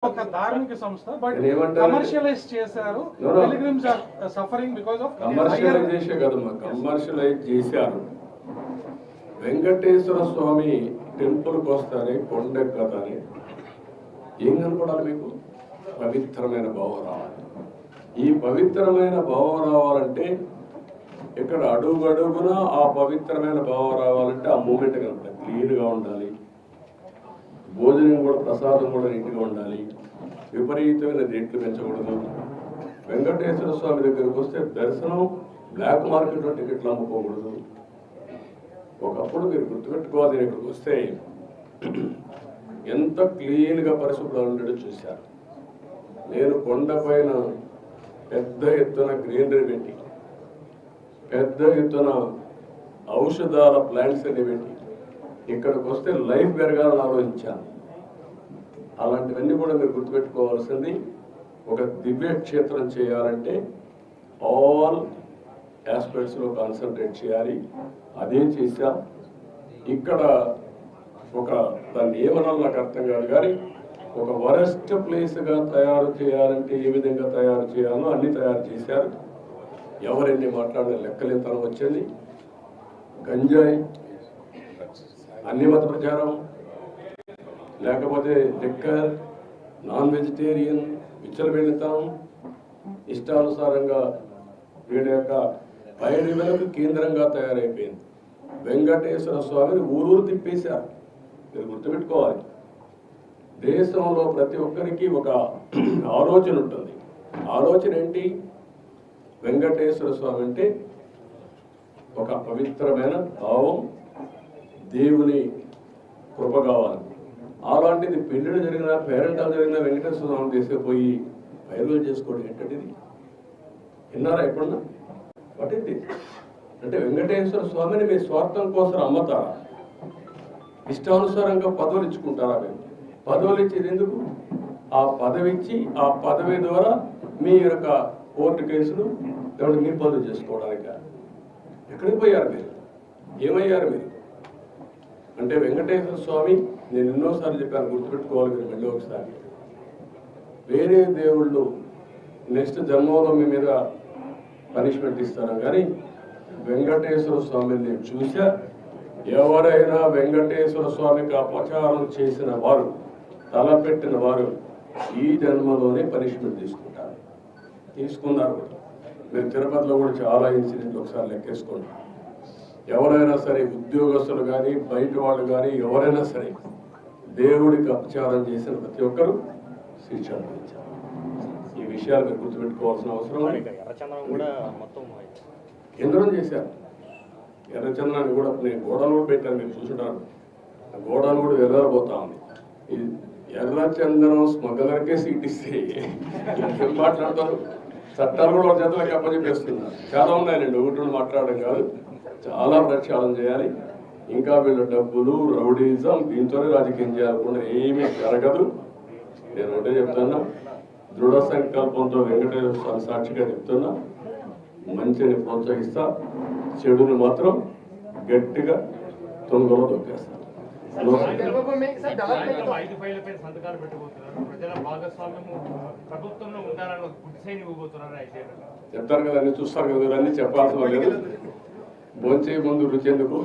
ఒక ధార్మిక సంస్థ బట్ కమర్షియలైజ్ చేశారు. Pilgrims are suffering because of commercialisation కదమ్మా, కమర్షియలైజ్ చేశారు. వెంకటేశ్వర స్వామి టెంపుల్కి వస్తానే కొండెక్కతానే ఏం కనపడాలి మీకు? పవిత్రమైన భావం రావాలి. ఈ పవిత్రమైన భావం రావాలంటే ఇక్కడ అడుగడుగున ఆ పవిత్రమైన భావం రావాలంటే ఆ మూమెంట్ కనపడాలి, క్లీన్గా ఉండాలి. భోజనం కూడా, ప్రసాదం కూడా నీట్గా ఉండాలి. విపరీతమైన రేట్లు పెంచకూడదు. వెంకటేశ్వర స్వామి దగ్గరికి వస్తే దర్శనం బ్లాక్ మార్కెట్లో టికెట్లు అమ్ముకోకూడదు. ఒకప్పుడు మీరు గుర్తుపెట్టుకోవాలి, ఇక్కడికి వస్తే ఎంత క్లీన్గా పరిశుభ్రంగా ఉండడం చూశారు. నేను కొండపైన పెద్ద ఎత్తున గ్రీనరీ పెట్టి, పెద్ద ఎత్తున ఔషధాల ప్లాంట్స్ అన్ని పెట్టి ఇక్కడికి వస్తే లైఫ్ పెరగాలని ఆలోచించాను. అలాంటివన్నీ కూడా మీరు గుర్తుపెట్టుకోవాల్సింది. ఒక దివ్య క్షేత్రం చేయాలంటే ఆల్ ఆస్పెక్ట్స్లో కాన్సన్ట్రేట్ చేయాలి. అదే చేశాం. ఇక్కడ ఒక దాన్ని ఏమనాలి నాకు అర్థం కాదు, కానీ ఒక వరస్ట్ ప్లేస్గా తయారు చేయాలంటే ఏ విధంగా తయారు చేయాలో అన్నీ తయారు చేశారు. ఎవరెన్ని మాట్లాడిన లెక్కలేతనం వచ్చింది. గంజాయి, అన్ని మత ప్రచారం, లేకపోతే లిక్కర్, నాన్ వెజిటేరియన్, విచ్చలవిడితనం, ఇష్టానుసారంగా వీడి యొక్క పైడిలకు కేంద్రంగా తయారైపోయింది. వెంకటేశ్వర స్వామిని ఊరూరు తిప్పేశారు. మీరు గుర్తుపెట్టుకోవాలి, దేశంలో ప్రతి ఒక్కరికి ఒక ఆలోచన ఉంటుంది. ఆలోచన ఏంటి? వెంకటేశ్వర స్వామి అంటే ఒక పవిత్రమైన భావం, దేవుని కృప కావాలి. అలాంటిది పెళ్ళిళ్ళు జరిగిన, పేరెంటాలు జరిగిన వెంకటేశ్వర స్వామి తీసుకుపోయి వైరల్ చేసుకోవడం ఏంటంటే ఇది విన్నారా ఎప్పుడన్నా? పట్టింది అంటే వెంకటేశ్వర స్వామిని మీ స్వార్థం కోసం అమ్మతారా? ఇష్టానుసారంగా పదవులు ఇచ్చుకుంటారా? మీరు పదవులు ఇచ్చేది ఎందుకు? ఆ పదవి ఇచ్చి ఆ పదవి ద్వారా మీ యొక్క కోర్టు కేసులు ఎవరికి మీరు పనులు చేసుకోవడానిక? ఎక్కడికి పోయారు మీరు? ఏమయ్యారు మీరు? అంటే వెంకటేశ్వర స్వామి, నేను ఎన్నోసార్లు చెప్పాను, గుర్తుపెట్టుకోవాలి మీరు మళ్ళీ ఒకసారి. వేరే దేవుళ్ళు నెక్స్ట్ జన్మలో మీ మీద పనిష్మెంట్ ఇస్తారు, కానీ వెంకటేశ్వర స్వామిని నేను చూసా. ఎవరైనా వెంకటేశ్వర స్వామికి అపచారం చేసిన వారు, తలపెట్టిన వారు ఈ జన్మలోనే పనిష్మెంట్ తీసుకుంటారు. తీసుకున్నారు కూడా. మీరు తిరుపతిలో కూడా చాలా ఇన్సిడెంట్లు ఒకసారి లెక్కేసుకోండి. ఎవరైనా సరే, ఉద్యోగస్తులు కానీ బయట వాళ్ళు కానీ ఎవరైనా సరే, దేవుడికి అపచారం చేసిన ప్రతి ఒక్కరూ శిక్ష అనుభవించారు. ఈ విషయాలు మీరు గుర్తుపెట్టుకోవాల్సిన అవసరం. కేంద్రం చేశారు. ఎర్రచందనాన్ని కూడా నేను గోడలు కూడా పెట్టాను, మీరు చూసుంటారు. ఆ గోడలు కూడా వెళ్ళబోతా ఉంది. ఇది ఎర్రచందనం స్మగ్లర్కే సీట్ ఇస్తే ఏం మాట్లాడతారు? చట్టాలు కూడా ఒక చేతులకి అప్పచెప్పేస్తున్నారు. చాలా ఉన్నాయండి, ఒకటి రెండు మాట్లాడడం కాదు, చాలా ప్రక్షాళన చేయాలి. ఇంకా వీళ్ళ డబ్బులు, రౌడీజం, దీంతోనే రాజకీయం చేయాలనుకుంటే ఏమీ జరగదు. నేను ఒకటే చెప్తున్నా, దృఢ సంకల్పంతో వెంకటేశ్వర స్వామి సాక్షిగా చెప్తున్నా, మంచిని ప్రోత్సహిస్తా, చెడుని మాత్రం గట్టిగా తొందరలో తొక్కేస్తా. చెప్తారు కదా, అన్ని చూస్తారు కదా, అన్ని చెప్పాల్సిన లేదు. భోంచే ముందు రుచి ఎందుకు?